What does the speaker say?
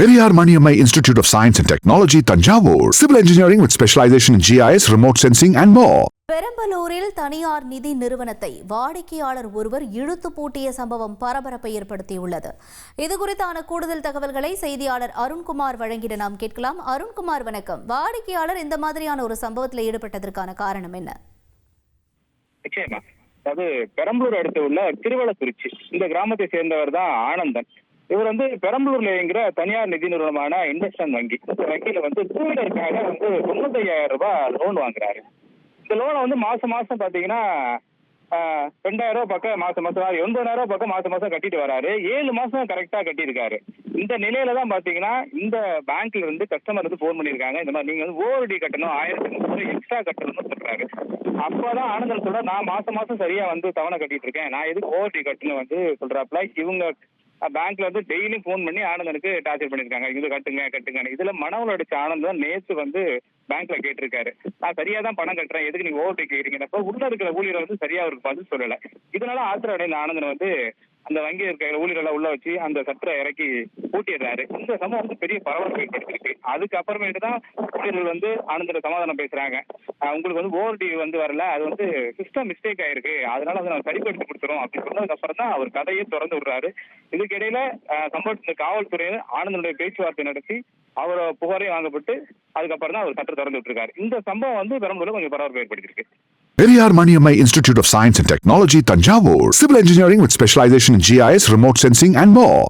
Periyar Maniammai Institute of Science and Technology, Tanjavur. Civil engineering with specialization in GIS, remote sensing and more. பெரம்பலூரில் தனியார் நிதி நிறுவனத்தை வாடிக்கையாளர் ஒருவர் இழுத்து பூட்டிய சம்பவம் பரபரப்பை ஏற்படுத்தியுள்ளது. இதுகுறித்தான கூடுதல் தகவல்களை செய்தியாளர் அருண்குமார் வழங்கிட நாம் கேட்கலாம். அருண்குமார், வணக்கம். வாடிக்கையாளர் இந்த மாதிரியான ஒரு சம்பவத்தில் ஈடுபட்டதற்கான காரணம் என்ன? நிச்சயமா, அதாவது பெரம்பலூர் அடுத்து உள்ள திருவள்ளக்குறிச்சி இந்த கிராமத்தை சேர்ந்தவர் தான் ஆனந்தன். இவர் பெரம்பலூர்ல இயங்குற தனியார் நிதி நிறுவனமான இண்டஸ்இண்ட் வங்கி, இந்த வங்கியில டூ வீலருக்காக 95,000 ரூபாய் லோன் வாங்குறாரு. இந்த லோனை மாசம் மாசம் பாத்தீங்கன்னா 2,000 ரூபாய் பக்கம் மாசம் 80,000 ரூபாய் பக்கம் மாசம் கட்டிட்டு வராரு. 7 மாசம் கரெக்டா கட்டியிருக்காரு. இந்த நிலையில தான் பாத்தீங்கன்னா இந்த பேங்க்ல இருந்து கஸ்டமர் போன் பண்ணிருக்காங்க, இந்த மாதிரி நீங்க ஓவர்டி கட்டணும், 1,000 எக்ஸ்ட்ரா கட்டணும்னு சொல்றாரு. அப்பதான் ஆனந்தன் சொல்ற, நான் மாசம் சரியா தவணை கட்டிட்டு இருக்கேன், நான் எதுக்கு ஓவர்டி கட்டணும் சொல்றாப்ல. இவங்க பேங்க்ல டெய்லியும் போன் பண்ணி ஆனந்தனுக்கு டார்ச்சர் பண்ணிருக்காங்க, இது கட்டுங்க. இதுல மனவள அடிச்ச ஆனந்தன் நேற்று பேங்க்ல கேட்டிருக்காரு, நான் சரியா தான் பணம் கட்டுறேன், எதுக்கு நீங்க ஓவர்டி கேக்குறீங்க? உள்ள இருக்கிற ஊழியர் சரியா அவருக்கு பதில் சொல்லல. இதனால ஆத்திர அடைந்த ஆனந்தன் அந்த வங்கி இருக்கிற ஊழியர்களை உள்ள வச்சு அந்த சட்டரை இறக்கி பூட்டிடுறாரு. இந்த சம்பவம் பெரிய பரபரப்பை ஏற்படுத்திருக்கு. அதுக்கப்புறமேட்டு தான் ஊழியர்கள் ஆனந்தனை சமாதானம் பேசுறாங்க. உங்களுக்கு ஓவர்டி வரல, அது சிஸ்டம் மிஸ்டேக் ஆயிருக்கு, அதனால அதை நான் சரிப்படுத்தி கொடுத்துறோம் அப்படின்னு சொன்னதுக்கு அப்புறம் தான் அவர் கதையை திறந்து விடுறாரு. இதுக்கிடையில சம்பவ காவல்துறையினர் ஆனந்தனுடைய பேச்சுவார்த்தை நடத்தி அவரை புகாரையும் வாங்கப்பட்டு அதுக்கப்புறம் தான் அவர் சட்டை திறந்து விட்டுருக்காரு. இந்த சம்பவம் பெரம்பலூர்ல கொஞ்சம் பரபரப்பை ஏற்படுத்தியிருக்கு. Periyar Maniammai Institute of Science and Technology, Tanjavur. Civil engineering with specialization in GIS, remote sensing and more.